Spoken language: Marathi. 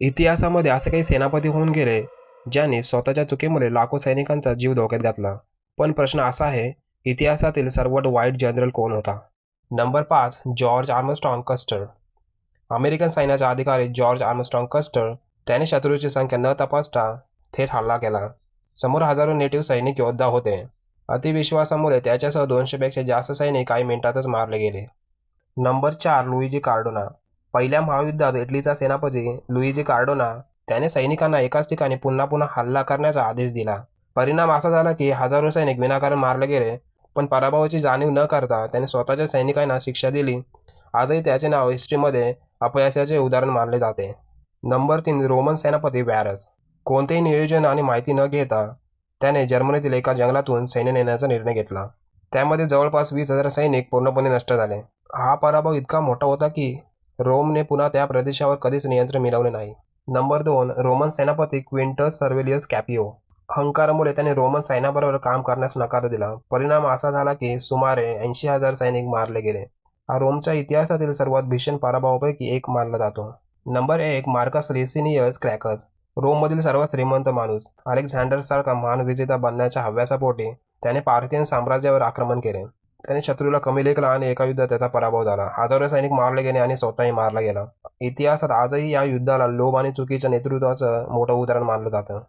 इतिहासामध्ये असे काही सेनापती होऊन गेले ज्यांनी स्वतःच्या चुकीमुळे लाखो सैनिकांचा जीव धोक्यात घातला. पण प्रश्न असा आहे, इतिहासातील सर्वात वाईट जनरल कोण होता? Number 5, George Armstrong castor. American सैन्याचा अधिकारी जॉर्ज आर्मस्ट्रॉंग कस्टर त्याने शत्रूची संख्या न तपासता थेट हल्ला केला. समोर हजारो नेटिव्ह सैनिक योद्धा होते. अतिविश्वासामुळे त्याच्यासह 200पेक्षा जास्त सैनिक काही मिनिटातच मारले गेले. Number 4, Luigi Cadorna. पहिल्या महायुद्धात इटलीचा सेनापती लुईजी कार्डोना त्याने सैनिकांना एकाच ठिकाणी पुन्हा पुन्हा हल्ला करण्याचा आदेश दिला. परिणाम असा झाला की हजारो सैनिक विनाकारण मारले गेले. पण पराभवाची जाणीव न करता त्याने स्वतःच्या सैनिकांना शिक्षा दिली. आजही त्याचे नाव हिस्ट्रीमध्ये अपयशाचे उदाहरण मानले जाते. नंबर 3, रोमन सेनापती व्हॅरस. कोणतेही नियोजन आणि माहिती न घेता त्याने जर्मनीतील एका जंगलातून सैन्य नेण्याचा निर्णय घेतला. त्यामध्ये जवळपास 20,000 सैनिक पूर्णपणे नष्ट झाले. हा पराभव इतका मोठा होता की रोमने पुन्हा त्या प्रदेशावर कधीच नियंत्रण मिळवले नाही. नंबर 2, रोमन सेनापती क्विंटस सर्व्हिलियस कॅपिओ. अहंकारामुळे त्याने रोमन सैन्याबरोबर काम करण्यास नकार दिला. परिणाम असा झाला की सुमारे 80,000 सैनिक मारले गेले. हा रोमच्या इतिहासातील सर्वात भीषण पराभवापैकी एक मानला जातो. Number 1, Marcus Licinius Crassus. रोममधील सर्वात श्रीमंत माणूस. अलेक्झांडरसारखा महान विजेता बनण्याच्या हव्यासापोटी त्याने पार्थियन साम्राज्यावर आक्रमण केले. त्याने शत्रूला कमी लेखला आणि एका युद्धात त्याचा पराभव झाला. हजारो सैनिक मारले गेले आणि स्वतःही मारला गेला. इतिहासात आजही या युद्धाला लोभ आणि चुकीच्या नेतृत्वाचं मोठं उदाहरण मानलं जातं.